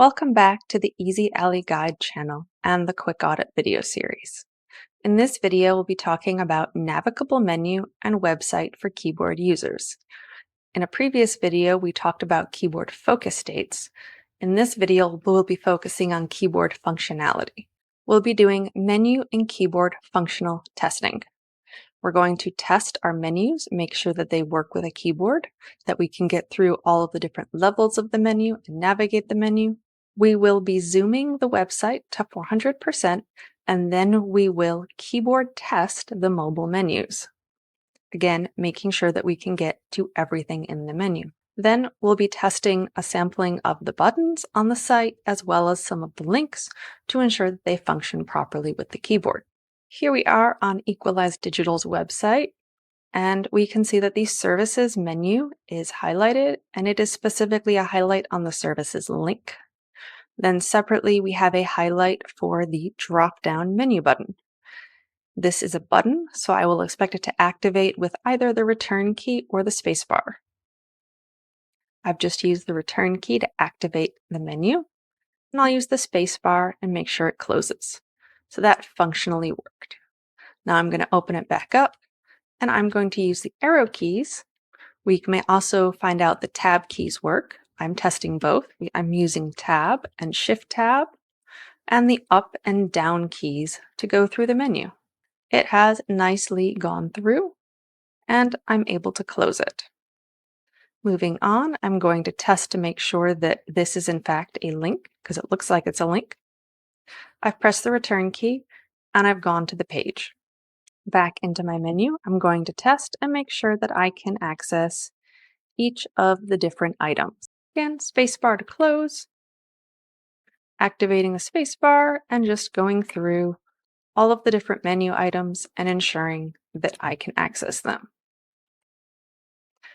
Welcome back to the Easy Ally Guide channel and the Quick Audit video series. In this video, we'll be talking about navigable menu and website for keyboard users. In a previous video, we talked about keyboard focus states. In this video, we'll be focusing on keyboard functionality. We'll be doing menu and keyboard functional testing. We're going to test our menus, make sure that they work with a keyboard, that we can get through all of the different levels of the menu and navigate the menu. We will be zooming the website to 400%, and then we will keyboard test the mobile menus. Again, making sure that we can get to everything in the menu. Then we'll be testing a sampling of the buttons on the site as well as some of the links to ensure that they function properly with the keyboard. Here we are on Equalize Digital's website, and we can see that the services menu is highlighted, and it is specifically a highlight on the services link. Then separately, we have a highlight for the drop-down menu button. This is a button, so I will expect it to activate with either the return key or the spacebar. I've just used the return key to activate the menu, and I'll use the spacebar and make sure it closes. So that functionally worked. Now I'm going to open it back up, and I'm going to use the arrow keys. We may also find out the tab keys work. I'm testing both. I'm using tab and shift tab and the up and down keys to go through the menu. It has nicely gone through, and I'm able to close it. Moving on, I'm going to test to make sure that this is in fact a link, because it looks like it's a link. I've pressed the return key, and I've gone to the page. Back into my menu, I'm going to test and make sure that I can access each of the different items. Again, spacebar to close, activating the spacebar, and just going through all of the different menu items and ensuring that I can access them.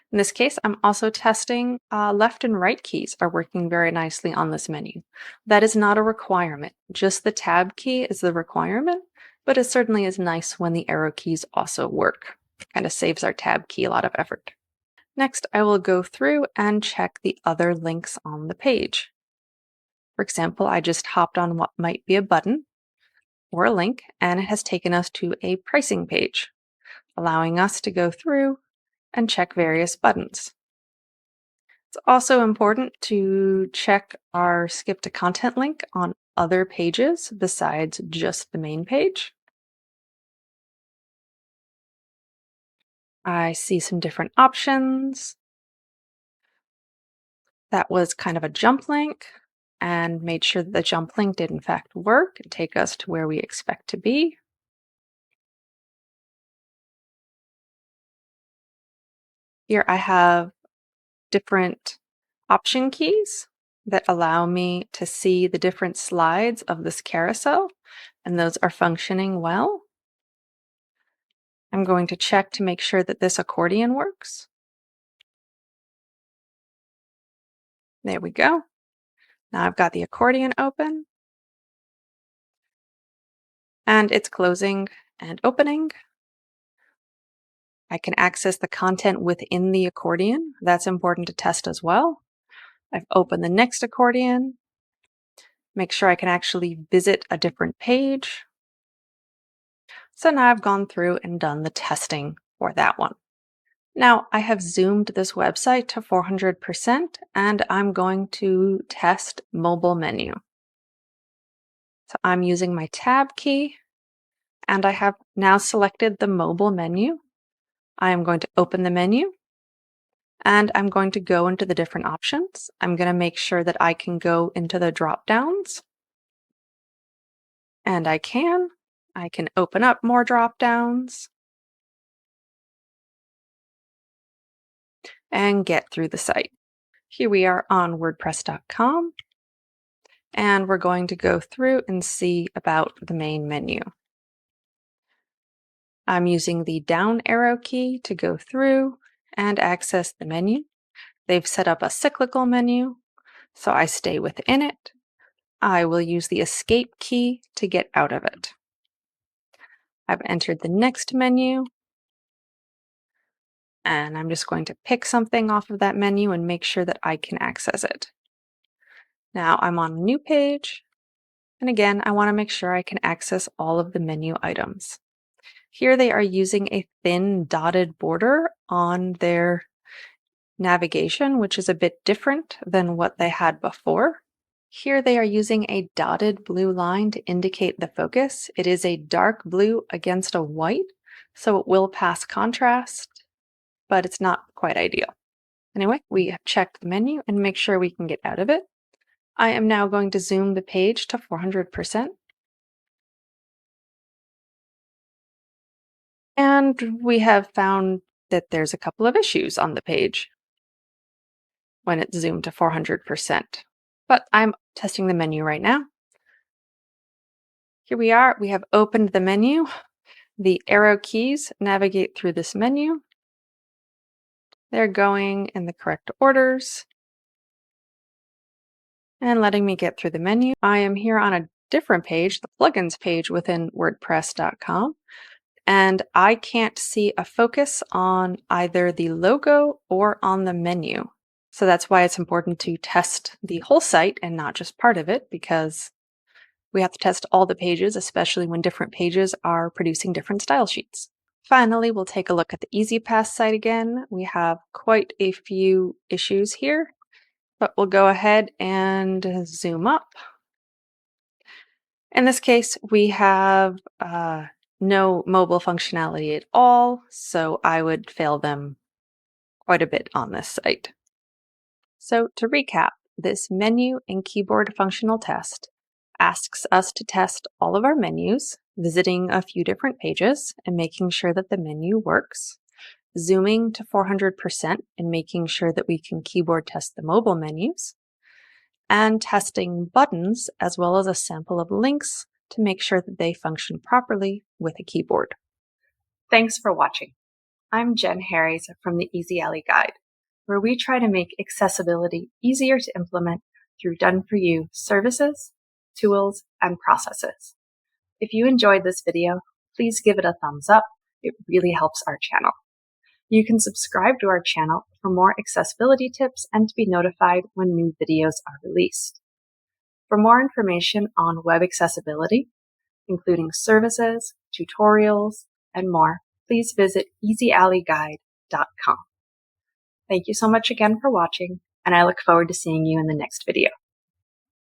In this case, I'm also testing left and right keys are working very nicely on this menu. That is not a requirement. Just the tab key is the requirement, but it certainly is nice when the arrow keys also work. Kind of saves our tab key a lot of effort. Next, I will go through and check the other links on the page. For example, I just hopped on what might be a button or a link, and it has taken us to a pricing page, allowing us to go through and check various buttons. It's also important to check our skip to content link on other pages besides just the main page. I see some different options. That was kind of a jump link, and made sure that the jump link did in fact work and take us to where we expect to be. Here I have different option keys that allow me to see the different slides of this carousel, and those are functioning well. I'm going to check to make sure that this accordion works. There we go. Now I've got the accordion open, and it's closing and opening. I can access the content within the accordion. That's important to test as well. I've opened the next accordion. Make sure I can actually visit a different page. So now I've gone through and done the testing for that one. Now I have zoomed this website to 400%, and I'm going to test mobile menu. So I'm using my tab key, and I have now selected the mobile menu. I am going to open the menu, and I'm going to go into the different options. I'm going to make sure that I can go into the drop downs, and I can open up more drop downs and get through the site. Here we are on WordPress.com, and we're going to go through and see about the main menu. I'm using the down arrow key to go through and access the menu. They've set up a cyclical menu, so I stay within it. I will use the escape key to get out of it. I've entered the next menu, and I'm just going to pick something off of that menu and make sure that I can access it. Now I'm on a new page, and again, I want to make sure I can access all of the menu items. Here they are using a thin dotted border on their navigation, which is a bit different than what they had before. Here they are using a dotted blue line to indicate the focus. It is a dark blue against a white, so it will pass contrast, but it's not quite ideal. Anyway, we have checked the menu and make sure we can get out of it. I am now going to zoom the page to 400%. And we have found that there's a couple of issues on the page when it's zoomed to 400%. But I'm testing the menu right now. Here we are. We have opened the menu. The arrow keys navigate through this menu. They're going in the correct orders and letting me get through the menu. I am here on a different page, the plugins page within WordPress.com. And I can't see a focus on either the logo or on the menu. So that's why it's important to test the whole site and not just part of it, because we have to test all the pages, especially when different pages are producing different style sheets. Finally, we'll take a look at the EasyPass site again. We have quite a few issues here, but we'll go ahead and zoom up. In this case, we have no mobile functionality at all, so I would fail them quite a bit on this site. So to recap, this menu and keyboard functional test asks us to test all of our menus, visiting a few different pages and making sure that the menu works, zooming to 400% and making sure that we can keyboard test the mobile menus, and testing buttons as well as a sample of links to make sure that they function properly with a keyboard. Thanks for watching. I'm Jen Harries from the Easy Alley Guide, where we try to make accessibility easier to implement through done-for-you services, tools, and processes. If you enjoyed this video, please give it a thumbs up. It really helps our channel. You can subscribe to our channel for more accessibility tips and to be notified when new videos are released. For more information on web accessibility, including services, tutorials, and more, please visit easyalleyguide.com. Thank you so much again for watching, and I look forward to seeing you in the next video.